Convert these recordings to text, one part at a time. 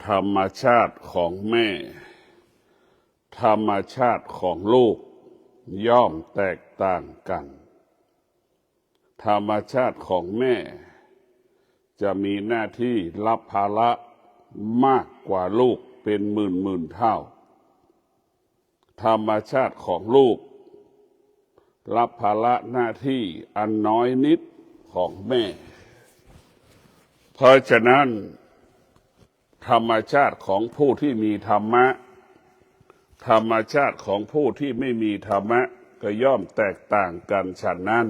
ธรรมชาติของแม่ธรรมชาติของลูกย่อมแตกต่างกันธรรมชาติของแม่จะมีหน้าที่รับภาระมากกว่าลูกเป็นหมื่นเท่าธรรมชาติของลูกรับภาระหน้าที่อันน้อยนิดของแม่เพราะฉะนั้นธรรมชาติของผู้ที่มีธรรมะธรรมชาติของผู้ที่ไม่มีธรรมะก็ย่อมแตกต่างกันฉะนั้น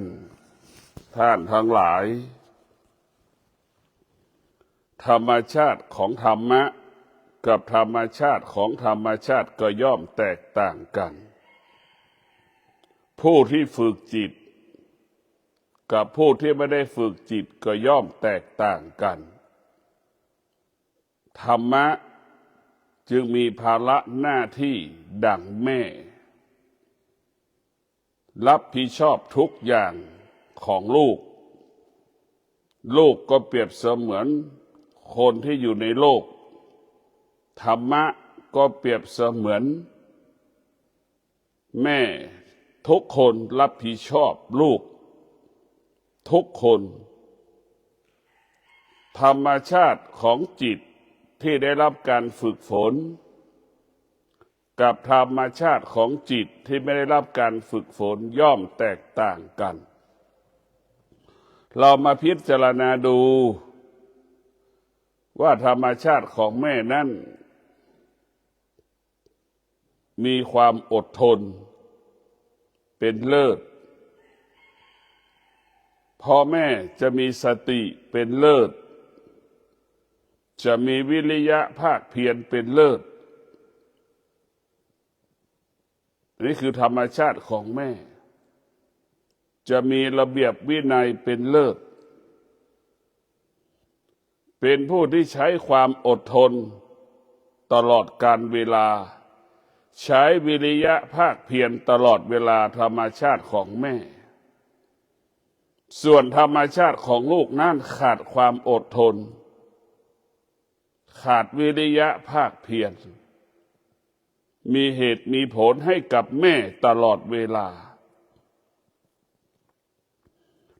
ท่านทั้งหลายธรรมชาติของธรรมะกับธรรมชาติของธรรมชาติก็ย่อมแตกต่างกันผู้ที่ฝึกจิตกับผู้ที่ไม่ได้ฝึกจิตก็ย่อมแตกต่างกันธรรมะจึงมีภาระหน้าที่ดั่งแม่รับผิดชอบทุกอย่างของลูกลูกก็เปรียบเสมือนคนที่อยู่ในโลกธรรมะก็เปรียบเสมือนแม่ทุกคนรับผิดชอบลูกทุกคนธรรมชาติของจิตที่ได้รับการฝึกฝนกับธรรมชาติของจิตที่ไม่ได้รับการฝึกฝนย่อมแตกต่างกันเรามาพิจารณาดูว่าธรรมชาติของแม่นั้นมีความอดทนเป็นเลิศพ่อแม่จะมีสติเป็นเลิศจะมีวิริยะภาคเพียรเป็นเลิศนี่คือธรรมชาติของแม่จะมีระเบียบวินัยเป็นเลิศเป็นผู้ที่ใช้ความอดทนตลอดกาลเวลาใช้วิริยะภาคเพียรตลอดเวลาธรรมชาติของแม่ส่วนธรรมชาติของลูกนั้นขาดความอดทนขาดวิริยะภาคเพียรมีเหตุมีผลให้กับแม่ตลอดเวลา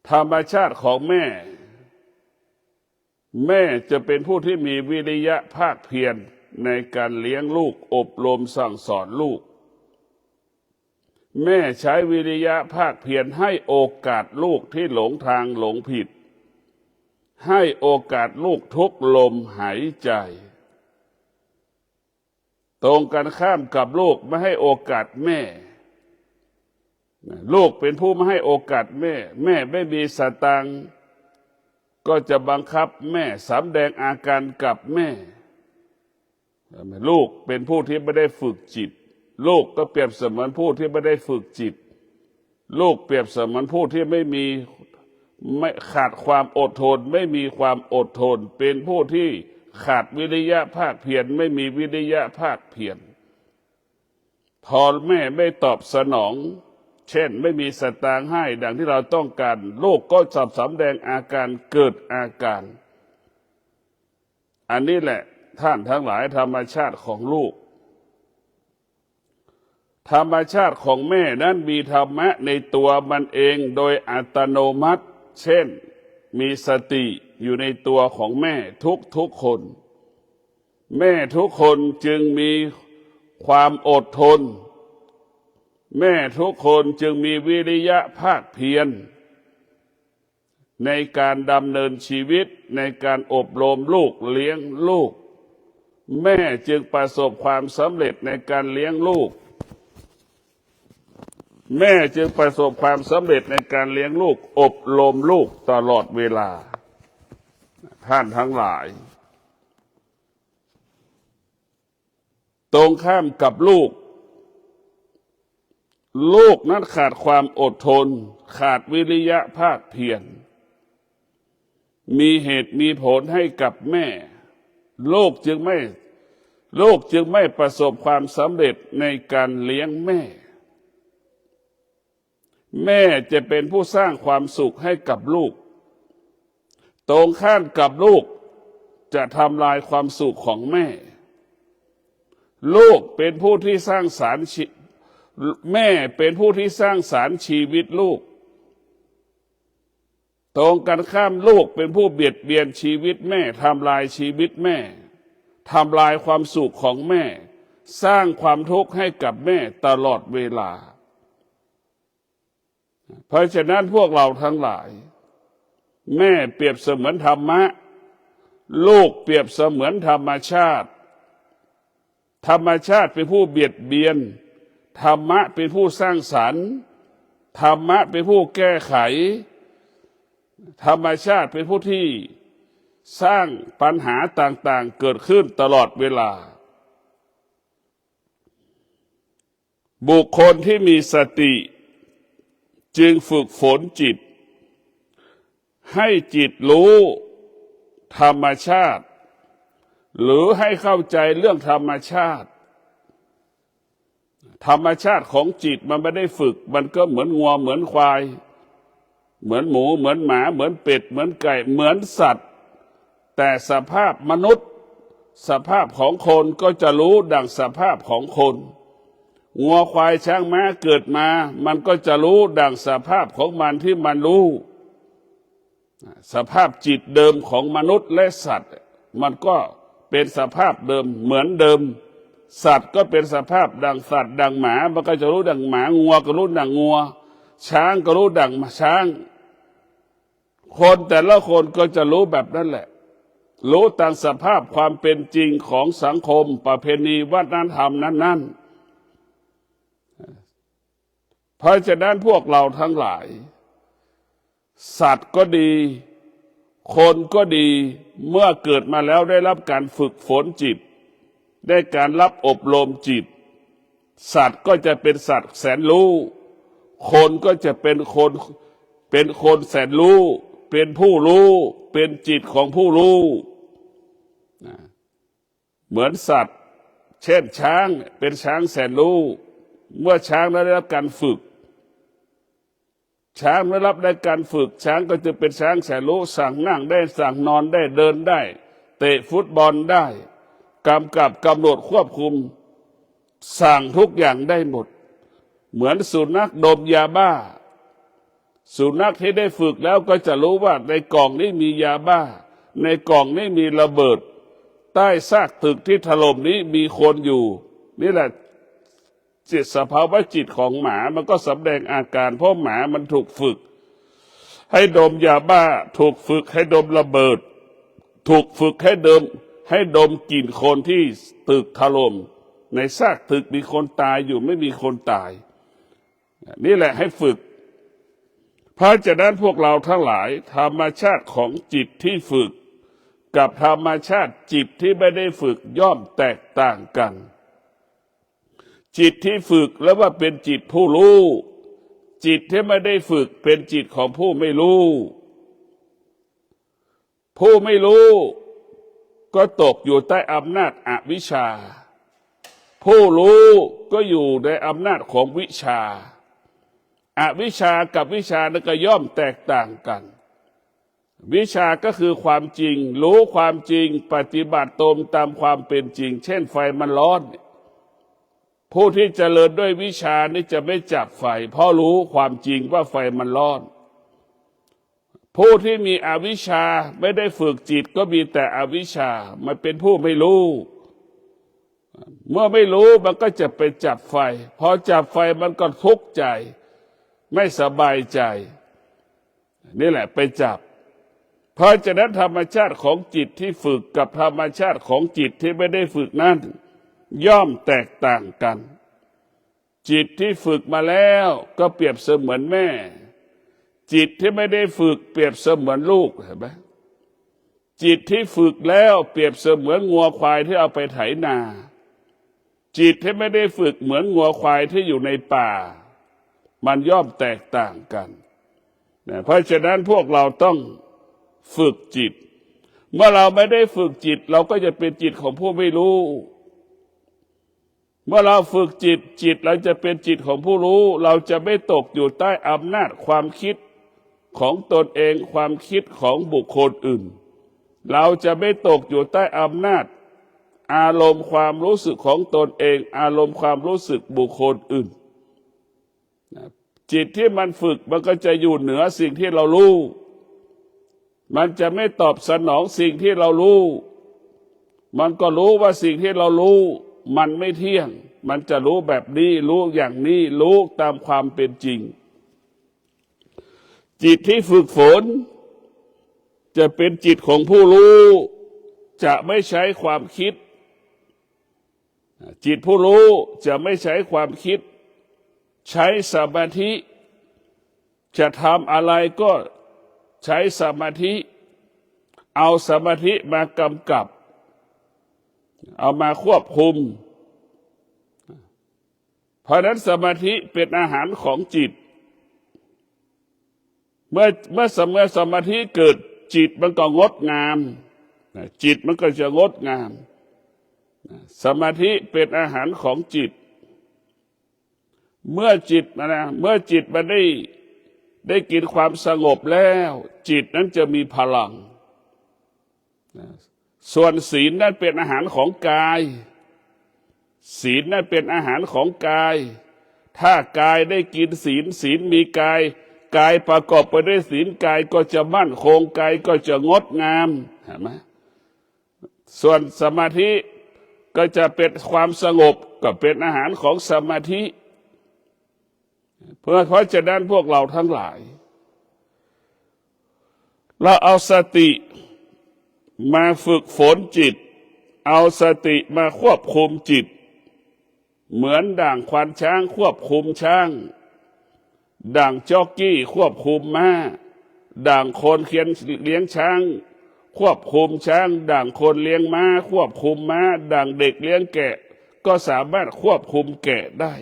ธรรมชาติของแม่จะเป็นผู้ที่มีวิริยะภาคเพียรในการเลี้ยงลูกอบรมสั่งสอนลูกแม่ใช้วิริยะภาคเพียรให้โอกาสลูกที่หลงทางหลงผิดให้โอกาสลูกทุกลมหายใจตรงกันข้ามกับลูกไม่ให้โอกาสแม่ลูกเป็นผู้ไม่ให้โอกาสแม่ไม่มีสตางค์ก็จะบังคับแม่สำแดงอาการกับแม่ลูกเป็นผู้ที่ไม่ได้ฝึกจิตลูกก็เปรียบเสมือนผู้ที่ไม่ได้ฝึกจิตลูกเปรียบเสมือนผู้ที่ไม่ขาดความอดทนไม่มีความอดทนเป็นผู้ที่ขาดวิริยะภาคเพียรไม่มีวิริยะภาคเพียรพอแม่ไม่ตอบสนองเช่นไม่มีสตางค์ให้ดังที่เราต้องการลูกก็จะสำแดงอาการเกิดอาการอันนี้แหละท่านทั้งหลายธรรมชาติของลูกธรรมชาติของแม่นั้นมีธรรมะในตัวมันเองโดยอัตโนมัติเช่นมีสติอยู่ในตัวของแม่ทุกคนแม่ทุกคนจึงมีความอดทนแม่ทุกคนจึงมีวิริยะภาคเพียรในการดำเนินชีวิตในการอบรมลูกเลี้ยงลูกแม่จึงประสบความสำเร็จในการเลี้ยงลูกแม่จึงประสบความสำเร็จในการเลี้ยงลูกอบรมลูกตลอดเวลาท่านทั้งหลายตรงข้ามกับลูกนั้นขาดความอดทนขาดวิริยะภาคเพียรมีเหตุมีผลให้กับแม่ลูกจึงไม่ประสบความสำเร็จในการเลี้ยงแม่จะเป็นผู้สร้างความสุขให้กับลูกตรงข้ามกับลูก จะทำลายความสุขของแม่ลูกเป็นผู้ที่สร้างสรรค์แม่เป็นผู้ที่สร้างสรรค์ชีวิตลูกตรงกันข้ามลูกเป็นผู้เบียดเบียนชีวิตแม่ทำลายชีวิตแม่ทำลายความสุขของแม่สร้างความทุกข์ให้กับแม่ตลอดเวลาเพราะฉะนั้นพวกเราทั้งหลายแม่เปรียบเสมือนธรรมะลูกเปรียบเสมือนธรรมชาติธรรมชาติเป็นผู้เบียดเบียนธรรมะเป็นผู้สร้างสรรค์ธรรมะเป็นผู้แก้ไขธรรมชาติเป็นผู้ที่สร้างปัญหาต่างๆเกิดขึ้นตลอดเวลาบุคคลที่มีสติจึงฝึกฝนจิตให้จิตรู้ธรรมชาติหรือให้เข้าใจเรื่องธรรมชาติธรรมชาติของจิตมันไม่ได้ฝึกมันก็เหมือนงัวเหมือนควายเหมือนหมูเหมือนหมาเหมือนเป็ดเหมือนไก่เหมือนสัตว์แต่สภาพมนุษย์สภาพของคนก็จะรู้ดังสภาพของคนงัวควายช้างม้าเกิดมามันก็จะรู้ดังสภาพของมันที่มันรู้สภาพจิตเดิมของมนุษย์และสัตว์มันก็เป็นสภาพเดิมเหมือนเดิมสัตว์ก็เป็นสภาพดังสัตว์ดังหมามันก็จะรู้ดังหมางัวก็รู้ดังงัวช้างก็รู้ดังช้างคนแต่ละคนก็จะรู้แบบนั้นแหละรู้ตามสภาพความเป็นจริงของสังคมประเพณีวัฒนธรรมนั้นๆเพราะฉะนั้นพวกเราทั้งหลายสัตว์ก็ดีคนก็ดีเมื่อเกิดมาแล้วได้รับการฝึกฝนจิตได้การรับอบรมจิตสัตว์ก็จะเป็นสัตว์แสนรู้คนก็จะเป็นคนแสนรู้เป็นผู้รู้เป็นจิตของผู้รู้เหมือนสัตว์เช่นช้างเป็นช้างแสนรู้เมื่อช้างได้รับการฝึกช้างได้รับการฝึกช้างก็จะเป็นช้างแสนรู้สั่งนั่งได้สั่งนอนได้เดินได้เตะฟุตบอลได้กำกับกำหนดควบคุมสั่งทุกอย่างได้หมดเหมือนสุนัขดมยาบ้าสุนัขที่ได้ฝึกแล้วก็จะรู้ว่าในกล่องนี้มียาบ้าในกล่องนี้มีระเบิดใต้ซากตึกที่ถล่มนี้มีคนอยู่นี่แหละจิตสภาวะจิตของหมามันก็แสดงอาการเพราะหมามันถูกฝึกให้ดมยาบ้าถูกฝึกให้ดมระเบิดถูกฝึกให้ดมกลิ่นคนที่ตึกถล่มในซากตึกมีคนตายอยู่ไม่มีคนตายนี่แหละให้ฝึกเพราะฉะนั้นพวกเราทั้งหลายธรรมชาติของจิตที่ฝึกกับธรรมชาติจิตที่ไม่ได้ฝึกย่อมแตกต่างกันจิตที่ฝึกแล้วว่าเป็นจิตผู้รู้จิตที่ไม่ได้ฝึกเป็นจิตของผู้ไม่รู้ผู้ไม่รู้ก็ตกอยู่ใต้อำนาจอวิชชาผู้รู้ก็อยู่ในอำนาจของวิชาอวิชชากับวิชานั้นก็ย่อมแตกต่างกันวิชาก็คือความจริงรู้ความจริงปฏิบัติตามความเป็นจริงเช่นไฟมันร้อนผู้ที่เจริญด้วยวิชานี่จะไม่จับไฟเพราะรู้ความจริงว่าไฟมันร้อนผู้ที่มีอวิชชาไม่ได้ฝึกจิตก็มีแต่อวิชชามันเป็นผู้ไม่รู้เมื่อไม่รู้มันก็จะไปจับไฟพอจับไฟมันก็ทุกข์ใจไม่สบายใจนี่แหละไปจับเพราะฉะนั้นธรรมชาติของจิตที่ฝึกกับธรรมชาติของจิตที่ไม่ได้ฝึกนั้นย่อมแตกต่างกันจิตที่ฝึกมาแล้วก็เปรียบเสมือนแม่จิตที่ไม่ได้ฝึกเปรียบเสมือนลูกเห็นไหมจิตที่ฝึกแล้วเปรียบเสมือนงัวควายที่เอาไปไถนาจิตที่ไม่ได้ฝึกเหมือนงัวควายที่อยู่ในป่ามันย่อมแตกต่างกันเพราะฉะนั้นพวกเราต้องฝึกจิตเมื่อเราไม่ได้ฝึกจิตเราก็จะเป็นจิตของผู้ไม่รู้เมื่อเราฝึกจิตเราจะเป็นจิตของผู้รู้เราจะไม่ตกอยู่ใต้อำนาจความคิดของตนเองความคิดของบุคคลอื่น เราจะไม่ตกอยู่ใต้อำนาจอารมณ์ความรู้สึกของตนเองอารมณ์ความรู้สึกบุคคลอื่นจิตที่มันฝึกมันก็จะอยู่เหนือสิ่งที่เรารู้มันจะไม่ตอบสนองสิ่งที่เรารู้มันก็รู้ว่าสิ่งที่เรารู้มันไม่เที่ยงมันจะรู้แบบนี้รู้อย่างนี้รู้ตามความเป็นจริงจิตที่ฝึกฝนจะเป็นจิตของผู้รู้จะไม่ใช้ความคิดจิตผู้รู้จะไม่ใช้ความคิดใช้สมาธิจะทำอะไรก็ใช้สมาธิเอาสมาธิมากำกับเอามาควบคุมเพราะนั้นสมาธิเป็นอาหารของจิตเมื่อสมาธิเกิดจิตมันก็งดงามจิตมันก็จะงดงามสมาธิเป็นอาหารของจิตเมื่อจิตมันได้กินความสงบแล้วจิตนั้นจะมีพลังส่วนศีลนั้นเป็นอาหารของกายศีลนั้นเป็นอาหารของกายถ้ากายได้กินศีลศีลมีกายกายประกอบไปด้วยศีลกายก็จะมั่นคงกายก็จะงดงามเห็นไหมส่วนสมาธิก็จะเป็นความสงบก็เป็นอาหารของสมาธิเพราะฉะนั้นพวกเราทั้งหลายเราเอาสติมาฝึกฝนจิตเอาสติมาควบคุมจิตเหมือนด่างควานช้างควบคุมช้างด่างจ็อกกี้ควบคุมม้าด่างคนเลี้ยงช้างควบคุมช้างด่างคนเลี้ยงม้าควบคุมม้าด่างเด็กเลี้ยงแกะก็สามารถควบคุมแกะได้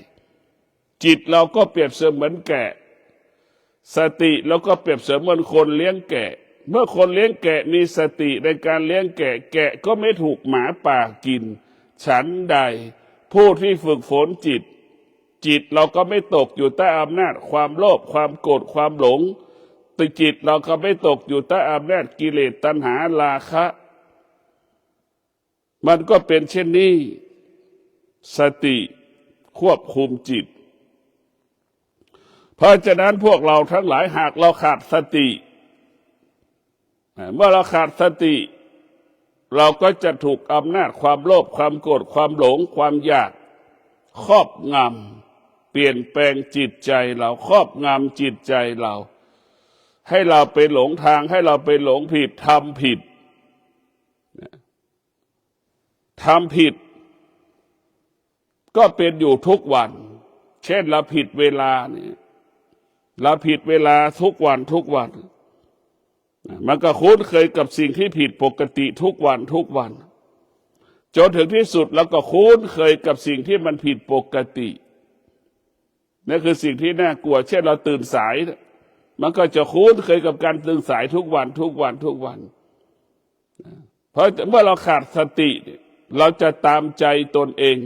จิตเราก็เปรียบเสมือนแกะสติเราก็เปรียบเสมือนคนเลี้ยงแกะเมื่อคนเลี้ยงแกะมีสติในการเลี้ยงแกะแกะก็ไม่ถูกหมาป่ากินฉันใดผู้ที่ฝึกฝนจิตเราก็ไม่ตกอยู่ใต้อำนาจความโลภความโกรธความหลงแต่จิตเราก็ไม่ตกอยู่ใต้อำนาจกิเลสตัณหาราคะมันก็เป็นเช่นนี้สติควบคุมจิตเพราะฉะนั้นพวกเราทั้งหลายหากเราขาดสติเมื่อเราขาดสติเราก็จะถูกอำนาจความโลภความโกรธความหลงความอยากครอบงำเปลี่ยนแปลงจิตใจเราครอบงำจิตใจเราให้เราไปหลงทางให้เราไปหลงผิดทำผิดก็เป็นอยู่ทุกวันเช่นเราผิดเวลาเนี่ยเราผิดเวลาทุกวันมันก็คุ้นเคยกับสิ่งที่ผิดปกติทุกวันจนถึงที่สุดแล้วก็คุ้นเคยกับสิ่งที่มันผิดปกตินั่นคือสิ่งที่น่ากลัวเช่นเราตื่นสายมันก็จะคุ้นเคยกับการตื่นสายทุกวันเพราะเมื่อเราขาดสติเราจะตามใจตนเอง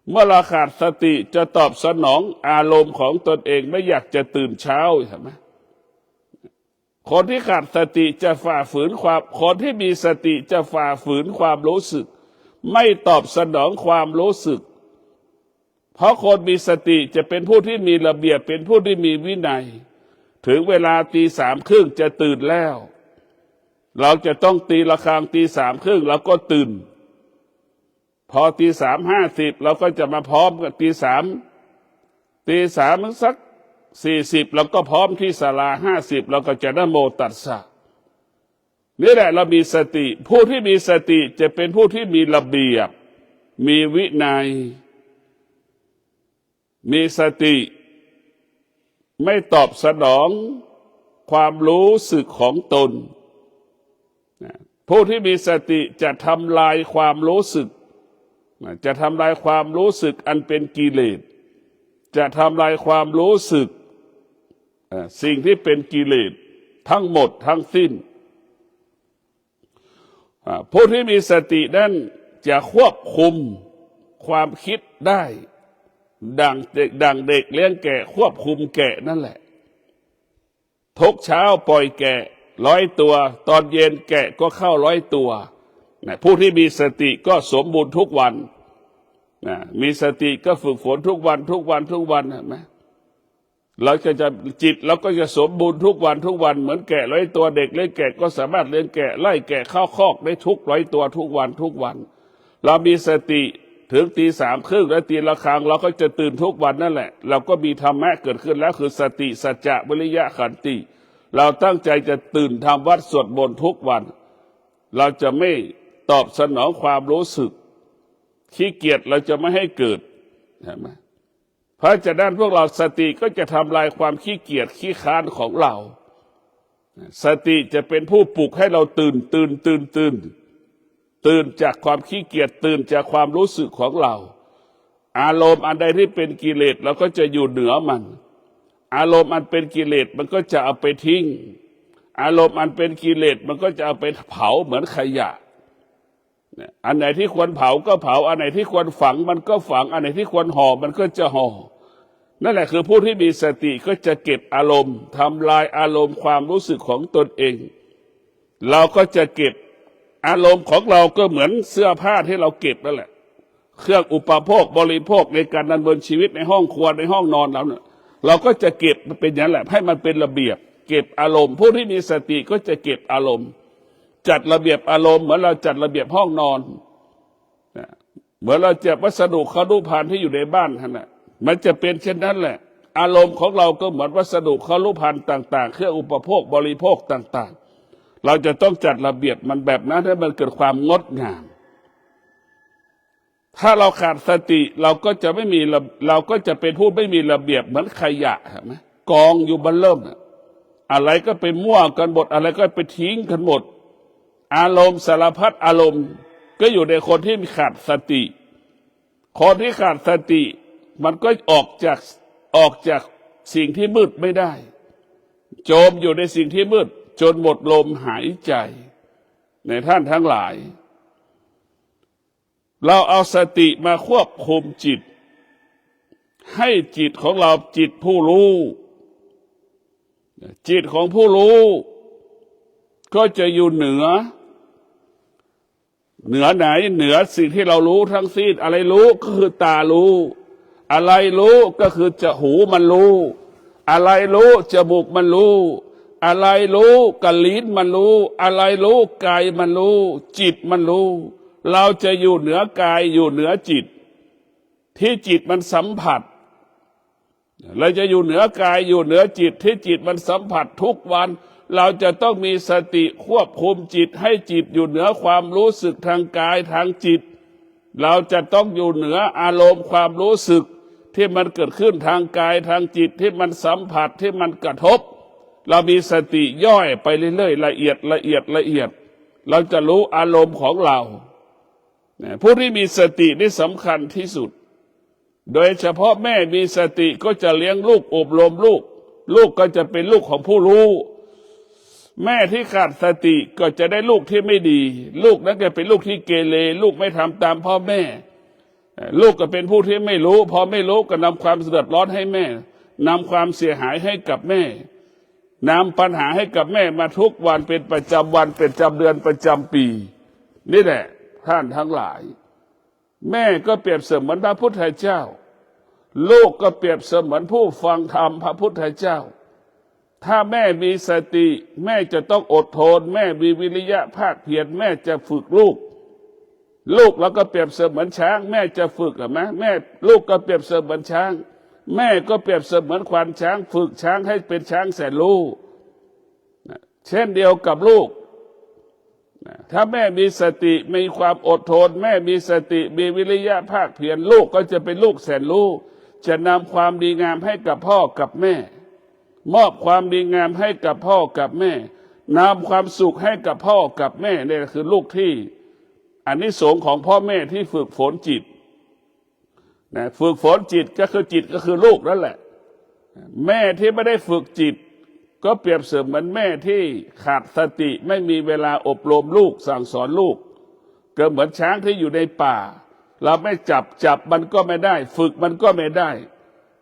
เมื่อเราขาดสติจะตอบสนองอารมณ์ของตนเองไม่อยากจะตื่นเช้าใช่ไหมคนที่ขาดสติจะฝ่าฝืนคนที่มีสติจะฝ่าฝืนความรู้สึกไม่ตอบสนองความรู้สึกเพราะคนมีสติจะเป็นผู้ที่มีระเบียบเป็นผู้ที่มีวินัยถึงเวลาตีสามครึ่งจะตื่นแล้วเราจะต้องตีระฆังตีสามครึ่งเราก็ตื่นพอตี3:50เราก็จะมาพร้อมกับตีสามสัก40เราก็พร้อมที่ศาลา50เราก็จะนะโมตัสสะนี่แหละเรามีสติผู้ที่มีสติจะเป็นผู้ที่มีระเบียบมีวินัยมีสติไม่ตอบสนองความรู้สึกของตนผู้ที่มีสติจะทำลายความรู้สึกจะทำลายความรู้สึกอันเป็นกิเลสจะทำลายความรู้สึกสิ่งที่เป็นกิเลสทั้งหมดทั้งสิ้นผู้ที่มีสตินั้นจะควบคุมความคิดได้ดังเด็กเลี้ยงแกะควบคุมแกะนั่นแหละทุกเช้าปล่อยแกะ 100 ตัวตอนเย็นแกะก็เข้า100 ตัวนะผู้ที่มีสติก็สมบูรณ์ทุกวันนะมีสติก็ฝึกฝนทุกวันเห็นไหมเราจะจิตเราก็จะสมบูรณ์ทุกวันเหมือนแกะ100 ตัวเด็กเลี้ยงแกะก็สามารถเลี้ยงแกะไล่แกะเข้าคอกได้ทุก100 ตัวทุกวันเรามีสติถึงตี 3:30และตีละครั้งเราก็จะตื่นทุกวันนั่นแหละเราก็มีธรรมะเกิดขึ้นแล้วคือสติสัจจะวิริยะขันติเราตั้งใจจะตื่นทำวัดสวดมนต์ทุกวันเราจะไม่ตอบสนองความรู้สึกขี้เกียจเราจะไม่ให้เกิดเห็นไหมเพราะฉะนั้นพวกเราสติก็จะทำลายความขี้เกียจขี้ค้านของเราสติจะเป็นผู้ปลุกให้เราตื่นจากความขี้เกียจตื่นจากความรู้สึกของเราอารมณ์อันใดที่เป็นกิเลสเราก็จะอยู่เหนือมันอารมณ์อันเป็นกิเลสมันก็จะเอาไปทิ้งอารมณ์อันเป็นกิเลสมันก็จะเอาไปเผาเหมือนขยะอันไหนที่ควรเผาก็เผาอันไหนที่ควรฝังมันก็ฝังอันไหนที่ควรห่อมันก็จะห่อนั่นแหละคือผู้ที่มีสติก็จะเก็บอารมณ์ทำลายอารมณ์ความรู้สึกของตนเองเราก็จะเก็บอารมณ์ของเราก็เหมือนเสื้อผ้าที่เราเก็บนั่นแหละเครื่องอุปโภคบริโภคในการดำเนินชีวิตในห้องครัวในห้องนอนเราเนี่ยเราก็จะเก็บมันเป็นอย่างนั้นแหละให้มันเป็นระเบียบเก็บอารมณ์ผู้ที่มีสติก็จะเก็บอารมณ์จัดระเบียบอารมณ์เหมือนเราจัดระเบียบห้องนอนเหมือนเราจัดวัสดุคฤภัณฑ์ที่อยู่ในบ้านนั่นแหละมันจะเป็นเช่นนั้นแหละอารมณ์ของเราก็เหมือนวัสดุคฤภัณฑ์ต่างๆเครื่องอุปโภคบริโภคต่างๆเราจะต้องจัดระเบียบมันแบบนั้นให้มันเกิดความงดงามถ้าเราขาดสติเราก็จะเป็นผู้ไม่มีระเบียบเหมือนขยะเห็นไหมกองอยู่บนเริ่มอะไรก็ไปมั่วกันหมดอะไรก็ไปทิ้งกันหมดอารมณ์สารพัดอารมณ์ก็อยู่ในคนที่ขาดสติคนที่ขาดสติมันก็ออกจากสิ่งที่มืดไม่ได้จมอยู่ในสิ่งที่มืดจนหมดลมหายใจในท่านทั้งหลายเราเอาสติมาควบคุมจิตให้จิตของเราจิตผู้รู้จิตของผู้รู้ก็จะอยู่เหนือไหนเหนือสิ่งที่เรารู้ทั้งสิ้นอะไรรู้ก็คือตารู้อะไรรู้ก็คือจะหูมันรู้อะไรรู้จมูกมันรู้อะไรรู้กะลิ้นมันรู้อะไรรู้กายมันรู้จิตมันรู้เราจะอยู่เหนือกายอยู่เหนือจิตที่จิตมันสัมผัสเราจะอยู่เหนือกายอยู่เหนือจิตที่จิตมันสัมผัสทุกวันเราจะต้องมีสติควบคุมจิตให้จิตอยู่เหนือความรู้สึกทางกายทางจิตเราจะต้องอยู่เหนืออารมณ์ความรู้สึกที่มันเกิดขึ้นทางกายทางจิตที่มันสัมผัสที่มันกระทบเรามีสติย่อยไปเรื่อยๆละเอียดเราจะรู้อารมณ์ของเราผู้ที่มีสตินี่สำคัญที่สุดโดยเฉพาะแม่มีสติก็จะเลี้ยงลูกอบรมลูกก็จะเป็นลูกของผู้รู้แม่ที่ขาดสติก็จะได้ลูกที่ไม่ดีลูกนั้นจะเป็นลูกที่เกเรลูกไม่ทำตามพ่อแม่ลูกก็เป็นผู้ที่ไม่รู้พอไม่รู้ก็นำความเดือดร้อนให้แม่นำความเสียหายให้กับแม่นำปัญหาให้กับแม่มาทุกวันเป็นประจำวันเป็นประจำเดือนประจำปีนี่แหละท่านทั้งหลายแม่ก็เปรียบเสมือนพระพุทธเจ้าลูกก็เปรียบเสมือนผู้ฟังธรรมพระพุทธเจ้าถ้าแม่มีสติแม่จะต้องอดทนแม่มีวิริยะภาคเพียรแม่จะฝึกลูกแล้วก็เปรียบเสมือนช้างแม่จะฝึกหรือไม่แม่ลูกก็เปรียบเสมือนช้างแม่ก็เปรียบเสมือนควานช้างฝึกช้างให้เป็นช้างแสนรู้เช่นเดียวกับลูกถ้าแม่มีสติมีความอดทนแม่มีสติมีวิริยะภาคเพียรลูกก็จะเป็นลูกแสนรู้จะนำความดีงามให้กับพ่อกับแม่มอบความดีงามให้กับพ่อกับแม่นำความสุขให้กับพ่อกับแม่นี่คือลูกที่อานิสงส์ของพ่อแม่ที่ฝึกฝนจิตฝึกฝนจิตก็คือลูกนั่นแหละแม่ที่ไม่ได้ฝึกจิตก็เปรียบเสมือนแม่ที่ขาดสติไม่มีเวลาอบรมลูกสั่งสอนลูกก็เหมือนช้างที่อยู่ในป่าเราไม่จับมันก็ไม่ได้ฝึกมันก็ไม่ได้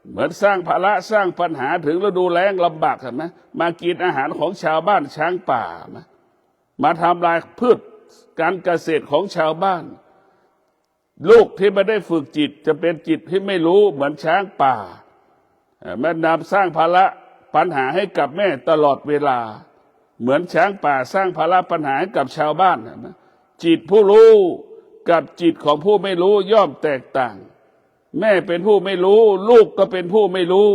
เหมือนสร้างภาระสร้างปัญหาถึงฤดูแล้งลำบากเห็นไหมมากินอาหารของชาวบ้านช้างป่ามาทำลายพืชการเกษตรของชาวบ้านลูกที่ไม่ได้ฝึกจิตจะเป็นจิตที่ไม่รู้เหมือนช้างป่าแม่นำสร้างภาระปัญหาให้กับแม่ตลอดเวลาเหมือนช้างป่าสร้างภาระปัญหาให้กับชาวบ้านจิตผู้รู้กับจิตของผู้ไม่รู้ย่อมแตกต่างแม่เป็นผู้ไม่รู้ลูกก็เป็นผู้ไม่รู้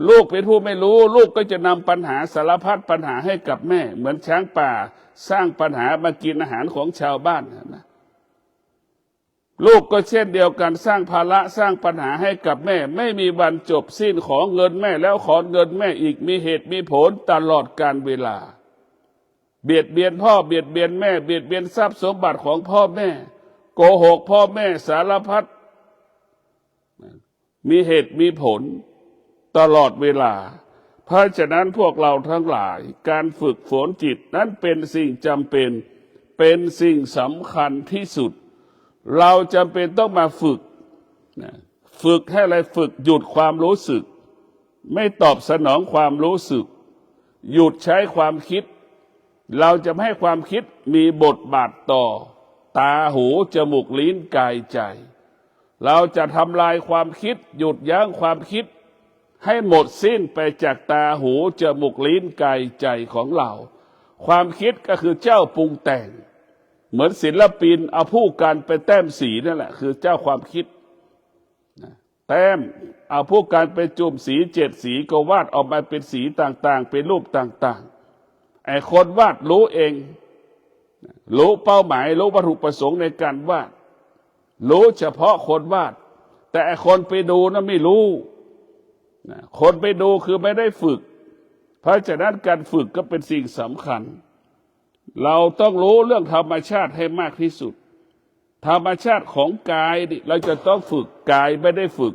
ลูกเป็นผู้ไม่รู้ลูกก็จะนำปัญหาสารพัดปัญหาให้กับแม่เหมือนช้างป่าสร้างปัญหามากินอาหารของชาวบ้านนะลูกก็เช่นเดียวกันสร้างภาระสร้างปัญหาให้กับแม่ไม่มีวันจบสิ้นขอเงินแม่แล้วขอเงินแม่อีกมีเหตุมีผลตลอดกาลเวลาเบียดเบียนพ่อเบียดเบียนแม่เบียดเบียนทรัพย์สมบัติของพ่อแม่โกหกพ่อแม่สารพัดมีเหตุมีผลตลอดเวลาเพราะฉะนั้นพวกเราทั้งหลายการฝึกฝนจิตนั้นเป็นสิ่งจำเป็นเป็นสิ่งสำคัญที่สุดเราจำเป็นต้องมาฝึกให้อะไรฝึกหยุดความรู้สึกไม่ตอบสนองความรู้สึกหยุดใช้ความคิดเราจะไม่ให้ความคิดมีบทบาทต่อตาหูจมูกลิ้นกายใจเราจะทำลายความคิดหยุดยั้งความคิดให้หมดสิ้นไปจากตาหูจมูกลิ้นกายใจของเราความคิดก็คือเจ้าปรุงแต่งเหมือนศิลปินเอาผู้กันไปแต้มสีนั่นแหละคือเจ้าความคิดแต้มเอาผู้กันไปจุ่มสี7 สีก็วาดออกมาเป็นสีต่างๆเป็นรูปต่างๆไอ้คนวาดรู้เองรู้เป้าหมายรู้วัตถุประสงค์ในการวาดรู้เฉพาะคนวาดแต่ไอ้คนไปดูนั้นไม่รู้คนไปดูคือไม่ได้ฝึกเพราะฉะนั้นการฝึกก็เป็นสิ่งสำคัญเราต้องรู้เรื่องธรรมชาติให้มากที่สุดธรรมชาติของกายเราจะต้องฝึกกายไม่ได้ฝึก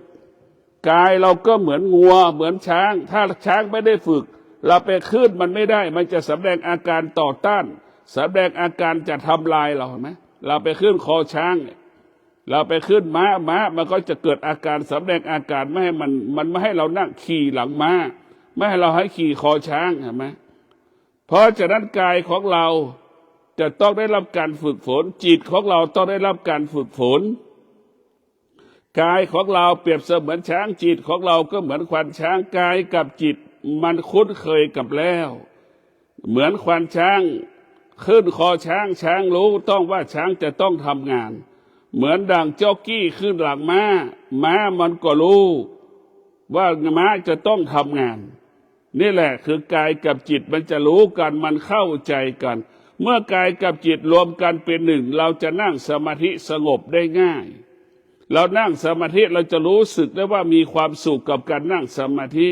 กายเราก็เหมือนงัวเหมือนช้างถ้าช้างไม่ได้ฝึกเราไปขึ้นมันไม่ได้มันจะแสดงอาการต่อต้านแสดงอาการจะทำลายเราเห็นไหมเราไปขึ้นคอช้างเราไปขึ้นม้ามันก็จะเกิดอาการแสดงอาการไม่ให้มันไม่ให้เรานั่งขี่หลังม้าไม่ให้เราให้ขี่คอช้างเห็นไหมเพราะฉะนั้นกายของเราจะต้องได้รับการฝึกฝนจิตของเราต้องได้รับการฝึกฝนกายของเราเปรียบเสมือนช้างจิตของเราก็เหมือนควานช้างกายกับจิตมันคุ้นเคยกับแล้วเหมือนควานช้างขึ้นคอช้างช้างรู้ต้องว่าช้างจะต้องทำงานเหมือนดังจ็อกกี้ขึ้นหลังม้ามันก็รู้ว่าม้าจะต้องทำงานนี่แหละคือกายกับจิตมันจะรู้กันมันเข้าใจกันเมื่อกายกับจิตรวมกันเป็นหนึ่งเราจะนั่งสมาธิสงบได้ง่ายเรานั่งสมาธิเราจะรู้สึกได้ว่ามีความสุขกับการนั่งสมาธิ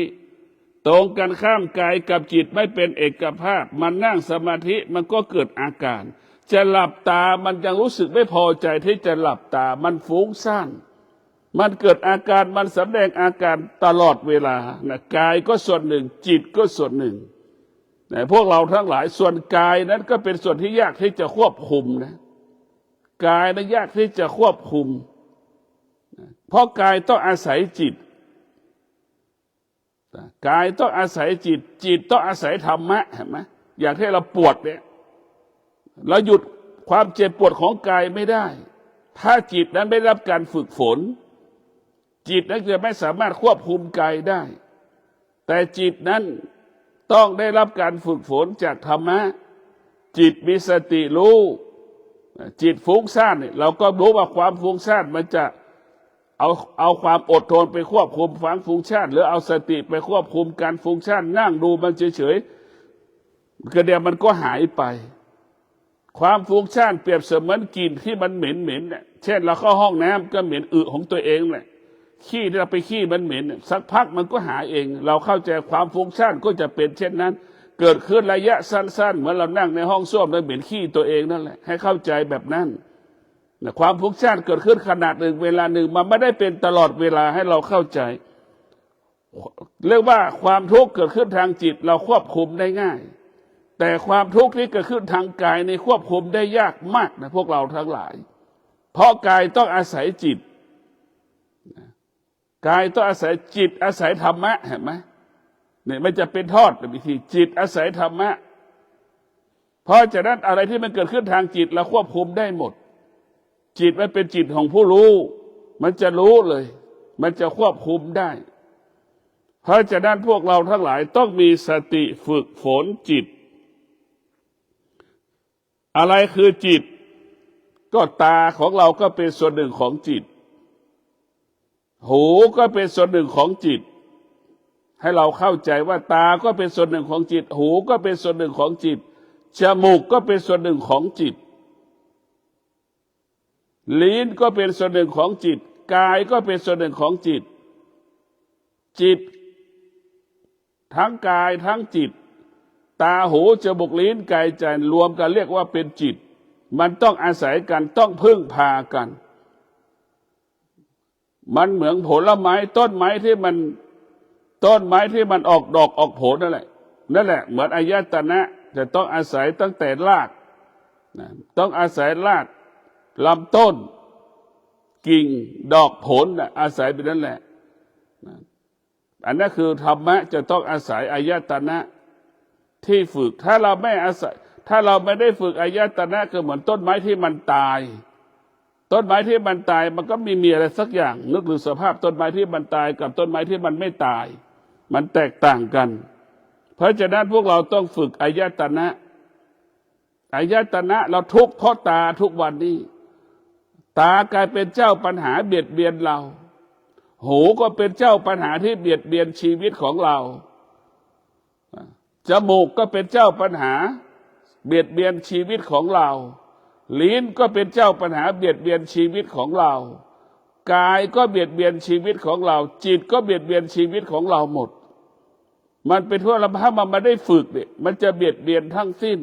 ตรงกันข้ามกายกับจิตไม่เป็นเอกภาพมันนั่งสมาธิมันก็เกิดอาการจะหลับตามันยังรู้สึกไม่พอใจที่จะหลับตามันฟุ้งซ่านมันเกิดอาการมันแสดงอาการตลอดเวลานะกายก็ส่วนหนึ่งจิตก็ส่วนหนึ่งแต่พวกเราทั้งหลายส่วนกายนั้นก็เป็นส่วนที่ยากที่จะควบคุมนะกายนั้นยากที่จะควบคุมเพราะกายต้องอาศัยจิตกายต้องอาศัยจิตจิตต้องอาศัยธรรมะเห็นไหมอย่างที่เราปวดเนี่ยเราหยุดความเจ็บปวดของกายไม่ได้ถ้าจิตนั้นไม่ได้รับการฝึกฝนจิตนั้นจะไม่สามารถควบคุมกายได้แต่จิตนั้นต้องได้รับการฝึกฝนจากธรรมะจิตมีสติรู้จิตฟุ้งซ่านเราก็รู้ว่าความฟุ้งซ่านมันจะเอาความอดทนไปควบคุมความฟุ้งซ่านหรือเอาสติไปควบคุมการฟุ้งซ่านนั่งดูมันเฉยๆก็เดี๋ยวมันก็หายไปความฟุ้งซ่านเปรียบเสมือนกลิ่นที่มันเหม็นเนี่ยเช่นเราเข้าห้องน้ำก็เหม็นอึของตัวเองแหละขี้ที่เราไปขี้มันเหม็นสักพักมันก็หายเองเราเข้าใจความฟุ้งซ่านก็จะเป็นเช่นนั้นเกิดขึ้นระยะสั้นๆเหมือนเรานั่งในห้องส้วมแล้วเหม็นขี้ตัวเองนั่นแหละให้เข้าใจแบบนั้นความฟุ้งซ่านเกิดขึ้นขนาดหนึ่งเวลาหนึ่งมันไม่ได้เป็นตลอดเวลาให้เราเข้าใจเรียกว่าความทุกข์เกิดขึ้นทางจิตเราควบคุมได้ง่ายแต่ความทุกข์ที่เกิดขึ้นทางกายในควบคุมได้ยากมากนะพวกเราทั้งหลายเพราะกายต้องอาศัยจิต กายต้องอาศัยจิตอาศัยธรรมะเห็นไหมเนี่ยมันจะเป็นทอดวิธีจิตอาศัยธรรมะเพราะฉะนั้นอะไรที่มันเกิดขึ้นทางจิตเราควบคุมได้หมดจิตมันเป็นจิตของผู้รู้มันจะรู้เลยมันจะควบคุมได้เพราะฉะนั้นพวกเราทั้งหลายต้องมีสติฝึกฝนจิตอะไรคือจิตก็ตาของเราก็เป็นส่วนหนึ่งของจิตหูก็เป็นส่วนหนึ่งของจิตให้เราเข้าใจว่าตาก็เป็นส่วนหนึ่งของจิตหูก็เป็นส่วนหนึ่งของจิตจมูกก็เป็นส่วนหนึ่งของจิตลิ้นก็เป็นส่วนหนึ่งของจิตกายก็เป็นส่วนหนึ่งของจิตจิตทั้งกายทั้งจิตตาหูจมูกลิ้นกายใจรวมกันเรียกว่าเป็นจิตมันต้องอาศัยกันต้องพึ่งพากันมันเหมือนผลไม้ต้นไม้ที่มันออกดอกออกผลนั่นแหละเหมือนอายตนะจะต้องอาศัยตั้งแต่รากต้องอาศัยรากลำต้นกิ่งดอกผลอาศัยไปนั่นแหละอันนั้นคือธรรมะจะต้องอาศัยอายตนะที่ฝึกถ้าเราไม่อาศัยถ้าเราไม่ได้ฝึกอายตนะก็เหมือนต้นไม้ที่มันตายต้นไม้ที่มันตายมันก็ไม่มีอะไรสักอย่างนึกดูสภาพต้นไม้ที่มันตายกับต้นไม้ที่มันไม่ตายมันแตกต่างกันเพราะฉะนั้นพวกเราต้องฝึกอายตนะเราทุกข์เพราะตาทุกวันนี้ตากลายเป็นเจ้าปัญหาเบียดเบียนเราหูก็เป็นเจ้าปัญหาที่เบียดเบียนชีวิตของเราจมูกก็เป็นเจ้าปัญหาเบียดเบียนชีวิตของเราลิ้นก็เป็นเจ้าปัญหาเบียดเบียนชีวิตของเรากายก็เบียดเบียนชีวิตของเราจิตก็เบียดเบียนชีวิตของเราหมดมันเป็นเพราะเราถ้ามันไม่ได้ฝึกเนี่ยมันจะเบียดเบียนทั้งสิ้น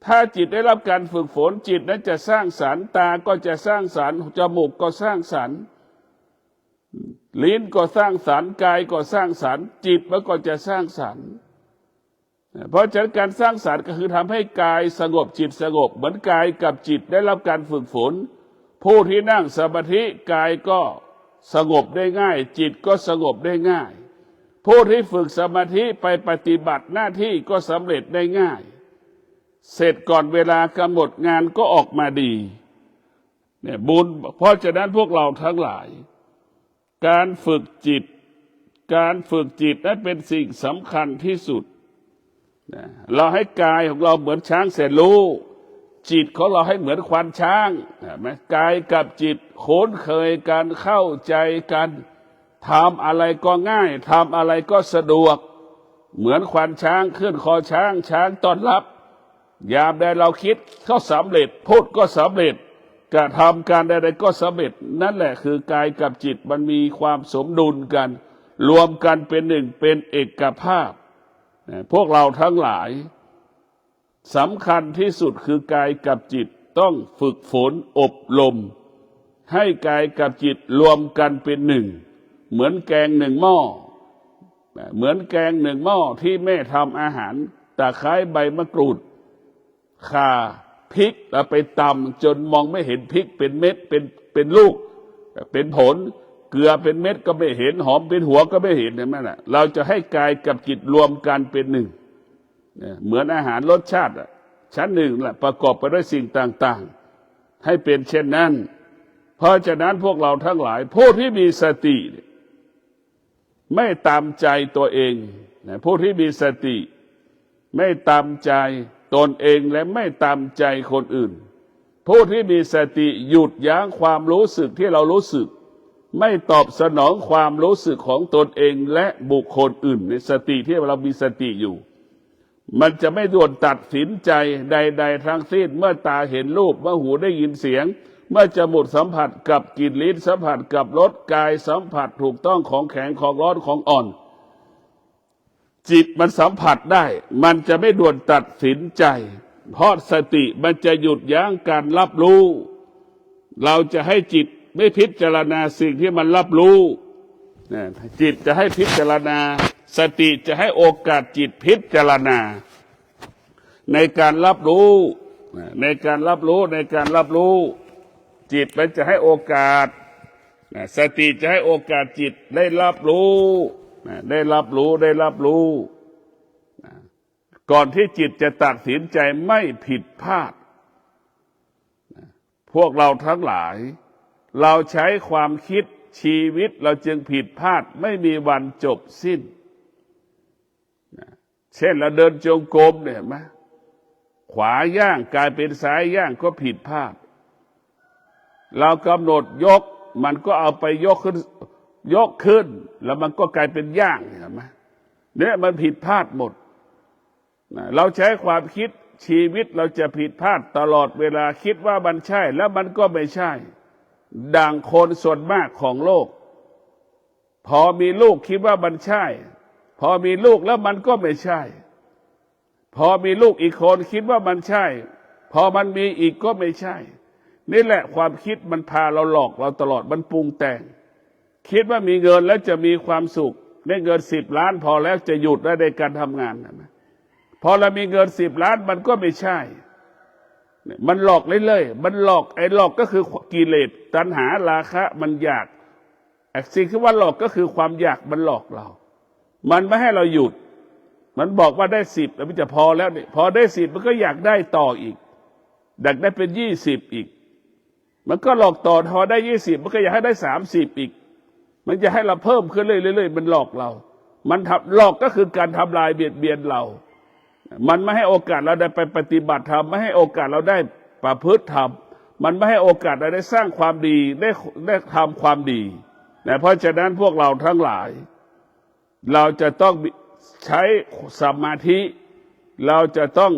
ถ้าจิตได้รับการฝึกฝนจิตนั้นจะสร้างสรรค์ตาก็จะสร้างสรรค์จมูกก็สร้างสรรค์ลิ้นก็สร้างสรรค์กายก็สร้างสรรค์จิตมันก็จะสร้างสรรค์เพราะฉะนั้นการสร้างสรรค์ก็คือทำให้กายสงบจิตสงบเหมือนกายกับจิตได้รับการฝึกฝนผู้ที่นั่งสมาธิกายก็สงบได้ง่ายจิตก็สงบได้ง่ายผู้ที่ฝึกสมาธิไปปฏิบัติหน้าที่ก็สำเร็จได้ง่ายเสร็จก่อนเวลากำหนดงานก็ออกมาดีเนี่ยบุญเพราะฉะนั้นพวกเราทั้งหลายการฝึกจิตนั้นเป็นสิ่งสำคัญที่สุดเราให้กายของเราเหมือนช้างแสนรู้จิตของเราให้เหมือนควานช้างกายกับจิตคุ้นเคยกันเข้าใจกันทำอะไรก็ง่ายทำอะไรก็สะดวกเหมือนควานช้างขึ้นคอช้างช้างต้อนรับยามใดเราคิดก็สำเร็จพูดก็สำเร็จกระทำการใดๆก็สำเร็จนั่นแหละคือกายกับจิตมันมีความสมดุลกันรวมกันเป็นหนึ่งเป็นเอกภาพพวกเราทั้งหลายสำคัญที่สุดคือกายกับจิตต้องฝึกฝนอบรมให้กายกับจิตรวมกันเป็นหนึ่งเหมือนแกงหนึ่งหม้อที่แม่ทำอาหารตะไคร้ใบมะกรูดข่าพริกแล้วไปตำจนมองไม่เห็นพริกเป็นเม็ดเป็นลูกเป็นผลเกลือเป็นเม็ดก็ไม่เห็นหอมเป็นหัวก็ไม่เห็นนั่นแหละเราจะให้กายกับจิตรวมกันเป็นหนึ่งเหมือนอาหารรสชาติชั้นหนึ่งแหละประกอบไปด้วยสิ่งต่างๆให้เป็นเช่นนั้นเพราะฉะนั้นพวกเราทั้งหลายผู้ที่มีสติไม่ตามใจตัวเองผู้ที่มีสติไม่ตามใจตนเองและไม่ตามใจคนอื่นผู้ที่มีสติหยุดยั้งความรู้สึกที่เรารู้สึกไม่ตอบสนองความรู้สึกของตนเองและบุคคลอื่นในสติที่เรามีสติอยู่มันจะไม่ด่วนตัดสินใจใดๆทั้งสิ้นเมื่อตาเห็นรูปเมื่อหูได้ยินเสียงเมื่อจมูกสัมผัสกับกลิ่นลิ้นสัมผัสกับรสกายสัมผัสถูกต้องของแข็งของร้อนของอ่อนจิตมันสัมผัสได้มันจะไม่ด่วนตัดสินใจเพราะสติมันจะหยุดยั้งการรับรู้เราจะให้จิตไม่พิจารณาสิ่งที่มันรับรู้จิตจะให้พิจารณาสติจะให้โอกาสจิตพิจารณาในการรับรู้จิตมันจะให้โอกาส สติจะให้โอกาสจิตได้รับรู้ได้รับรู้ก่อนที่จิตจะตัดสินใจไม่ผิดพลาดพวกเราทั้งหลายเราใช้ความคิดชีวิตเราจึงผิดพลาดไม่มีวันจบสิ้นเช่นเราเดินจงกรมเนี่ยไหมขวาย่างกลายเป็นซ้ายย่างก็ผิดพลาดเรากำหนดยกมันก็เอาไปยกขึ้นแล้วมันก็กลายเป็นย่างเห็นไหมเนี่ยมันผิดพลาดหมดเราใช้ความคิดชีวิตเราจะผิดพลาดตลอดเวลาคิดว่ามันใช่แล้วมันก็ไม่ใช่ดังคนส่วนมากของโลกพอมีลูกคิดว่ามันใช่พอมีลูกแล้วมันก็ไม่ใช่พอมีลูกอีกคนคิดว่ามันใช่พอมันมีอีกก็ไม่ใช่นี่แหละความคิดมันพาเราหลอกเราตลอดมันปรุงแต่งคิดว่ามีเงินแล้วจะมีความสุขได้เงิน10 ล้านพอแล้วจะหยุดได้ในการทำงานนะพอเรามีเงิน10 ล้านมันก็ไม่ใช่มันหลอกเรื่อยๆมันหลอกหลอกก็คือกิเลสตัณหาราคะมันอยากสิ่งที่ว่าหลอกก็คือความอยากมันหลอกเรามันไม่ให้เราหยุดมันบอกว่าได้10แล้วมันจะพอแล้วเนี่ยพอได้10มันก็อยากได้ต่ออีกอยากได้เป็น20อีกมันก็หลอกต่อพอได้20มันก็อยากให้ได้30อีกมันจะให้เราเพิ่มขึ้นเรื่อยๆมันหลอกเรามันหลอกก็คือการทำลายเบียดเบียนเรามันไม่ให้โอกาสเราได้ไปปฏิบัติธรรมไม่ให้โอกาสเราได้ประพฤติธรรมมันไม่ให้โอกาสเราได้สร้างความดีได้ทำความดีนะเพราะฉะนั้นพวกเราทั้งหลายเราจะต้องใช้สมาธิเราจะต้อง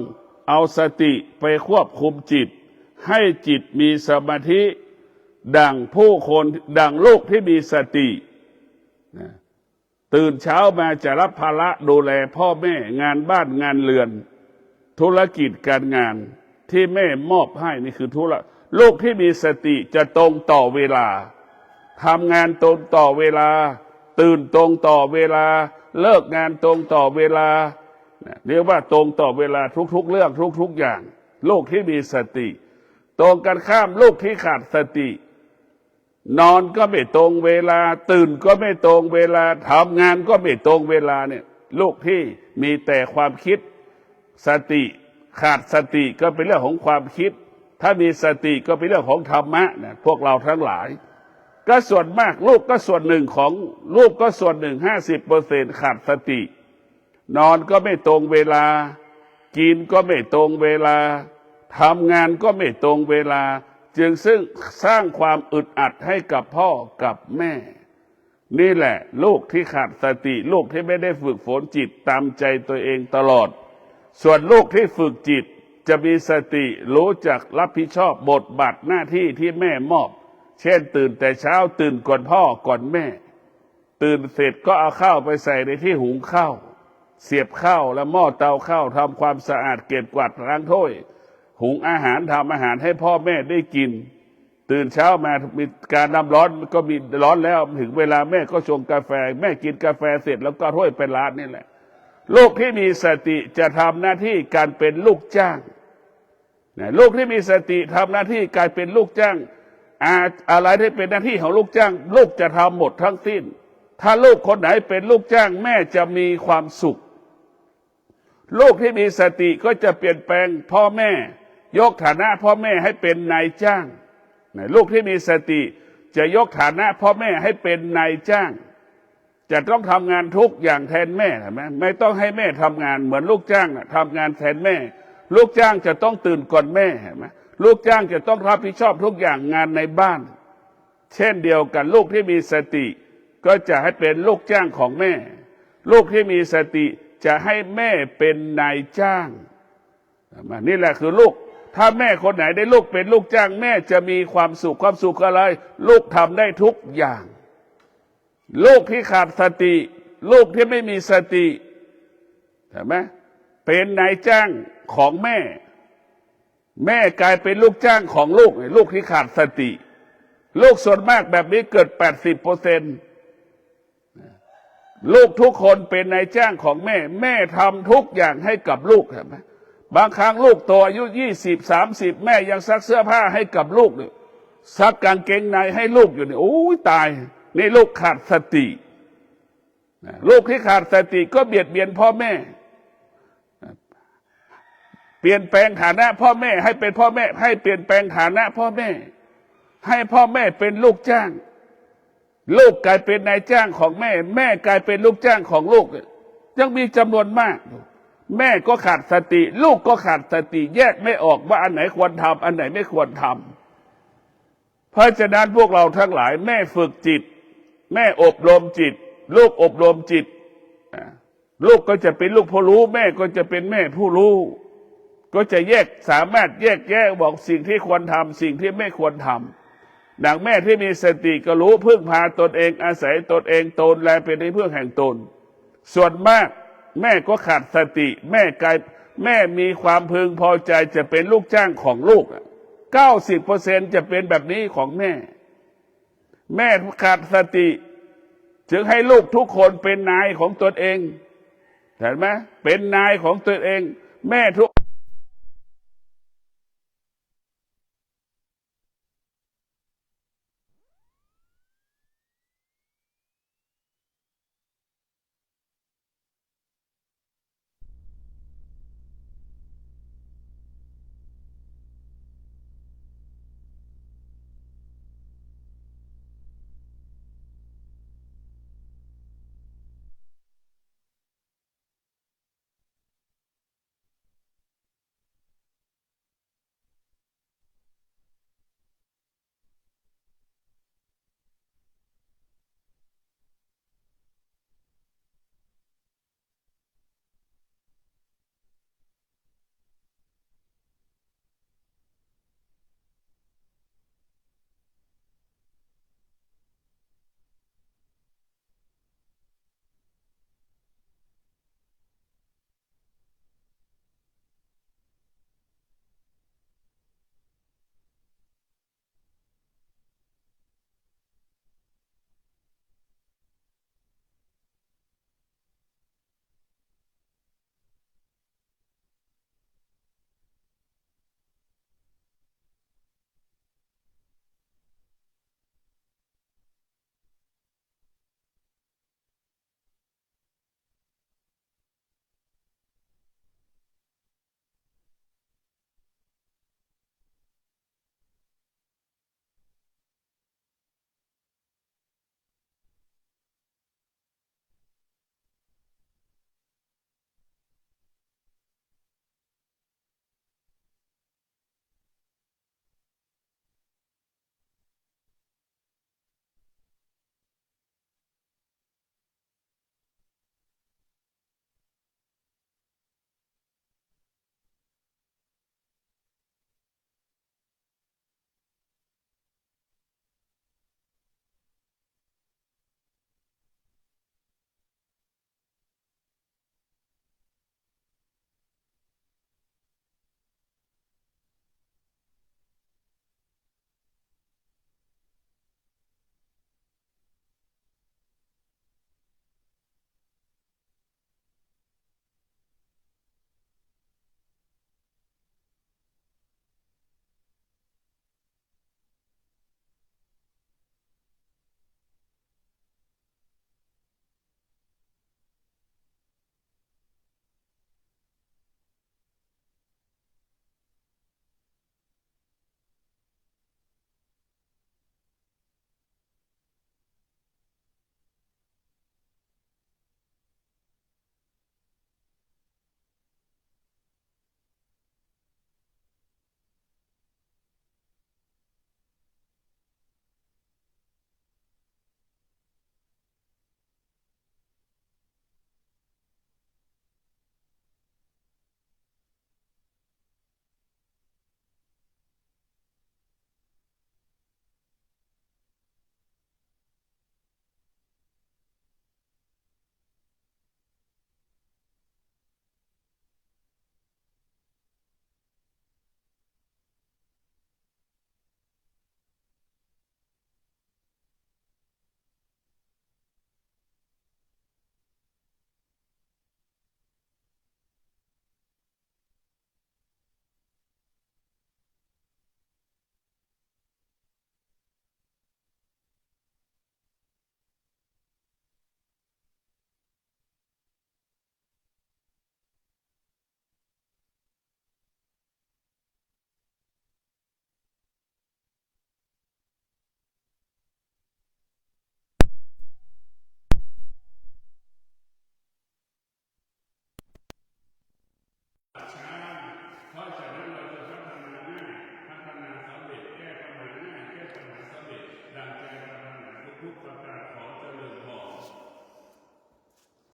เอาสติไปควบคุมจิตให้จิตมีสมาธิดังผู้คนดังลูกที่มีสตินะตื่นเช้ามาจะรับภาระดูแลพ่อแม่งานบ้านงานเรือนธุรกิจการงานที่แม่มอบให้นี่คือลูกที่มีสติจะตรงต่อเวลาทำงานตรงต่อเวลาตื่นตรงต่อเวลาเลิกงานตรงต่อเวลาเรียกว่าตรงต่อเวลาทุกๆเรื่องทุกๆอย่างลูกที่มีสติตรงกันข้ามลูกที่ขาดสตินอนก็ไม่ตรงเวลาตื่นก็ไม่ตรงเวลาทำงานก็ไม่ตรงเวลาเนี่ยลูกที่มีแต่ความคิดสติขาดสติก็เป็นเรื่องของความคิดถ้ามีสติก็เป็นเรื่องของธรรมะนะพวกเราทั้งหลายก็ส่วนมากลูกก็ส่วนหนึ่งของลูกก็ส่วนหนึ่ง50%ขาดสตินอนก็ไม่ตรงเวลากินก็ไม่ตรงเวลาทำงานก็ไม่ตรงเวลาจึงซึ่งสร้างความอึดอัดให้กับพ่อกับแม่นี่แหละลูกที่ขาดสติลูกที่ไม่ได้ฝึกฝนจิตตามใจตัวเองตลอดส่วนลูกที่ฝึกจิตจะมีสติรู้จักรับผิดชอบบทบาทหน้าที่ที่แม่มอบเช่นตื่นแต่เช้าตื่นก่อนพ่อก่อนแม่ตื่นเสร็จก็เอาข้าวไปใส่ในที่หุงข้าวเสียบข้าวและหม้อเตาข้าวทำความสะอาดเก็บกวาดล้างถ้วยหุงอาหารทำอาหารให้พ่อแม่ได้กินตื่นเช้ามามีการน้ำร้อนก็มีร้อนแล้วถึงเวลาแม่ก็ชงกาแฟแม่กินกาแฟเสร็จแล้วก็ถ้วยไปล้างนี่แหละลูกที่มีสติจะทำหน้าที่การเป็นลูกจ้างลูกที่มีสติทำหน้าที่การเป็นลูกจ้างอะไรที่เป็นหน้าที่ของลูกจ้างลูกจะทำหมดทั้งสิ้นถ้าลูกคนไหนเป็นลูกจ้างแม่จะมีความสุขลูกที่มีสติก็จะเปลี่ยนแปลงพ่อแม่ยกฐานะพ่อแม่ให้เป็นนายจ้างลูกที่มีสติจะยกฐานะพ่อแม่ให้เป็นนายจ้างจะต้องทำงานทุกอย่างแทนแม่ใช่ไหมไม่ต้องให้แม่ทำงานเหมือนลูกจ้างทำงานแทนแม่ลูกจ้างจะต้องตื่นก่อนแม่ใช่ไหมลูกจ้างจะต้องรับผิดชอบทุกอย่างงานในบ้านเช่นเดียวกันลูกที่มีสติก็จะให้เป็นลูกจ้างของแม่ลูกที่มีสติจะให้แม่เป็นนายจ้างนี่แหละคือลูกถ้าแม่คนไหนได้ลูกเป็นลูกจ้างแม่จะมีความสุขความสุขอะไรลูกทำได้ทุกอย่างลูกที่ขาดสติลูกที่ไม่มีสติเห็นไหมเป็นนายจ้างของแม่แม่กลายเป็นลูกจ้างของลูกลูกที่ขาดสติลูกส่วนมากแบบนี้เกิด 80%ลูกทุกคนเป็นนายจ้างของแม่แม่ทำทุกอย่างให้กับลูกเห็นไหมบางครั้งลูกโตอายุ20-30แม่ยังซักเสื้อผ้าให้กับลูกเลย ซักกางเกงในให้ลูกอยู่นี่โอ้ยตายนี่ลูกขาดสติลูกที่ขาดสติก็เบียดเบียนพ่อแม่เปลี่ยนแปลงฐานะพ่อแม่ให้เป็นพ่อแม่ให้เปลี่ยนแปลงฐานะพ่อแม่ให้พ่อแม่เป็นลูกจ้างลูกกลายเป็นนายจ้างของแม่แม่กลายเป็นลูกจ้างของลูกยังมีจำนวนมากแม่ก็ขาดสติลูกก็ขาดสติแยกไม่ออกว่าอันไหนควรทำอันไหนไม่ควรทำเพราะฉะนั้นพวกเราทั้งหลายแม่ฝึกจิตแม่อบรมจิตลูกอบรมจิตลูกก็จะเป็นลูกผู้รู้แม่ก็จะเป็นแม่ผู้รู้ก็จะสามารถแยกแยะบอกสิ่งที่ควรทำสิ่งที่ไม่ควรทำดังแม่ที่มีสติก็รู้พึ่งพาตนเองอาศัยตนเองตนและเป็นที่พึ่งแห่งตนส่วนมากแม่ก็ขาดสติแม่มีความพึงพอใจจะเป็นลูกจ้างของลูก90%จะเป็นแบบนี้ของแม่ขาดสติจึงให้ลูกทุกคนเป็นนายของตนเองเห็นไหมเป็นนายของตนเองแม่ทุก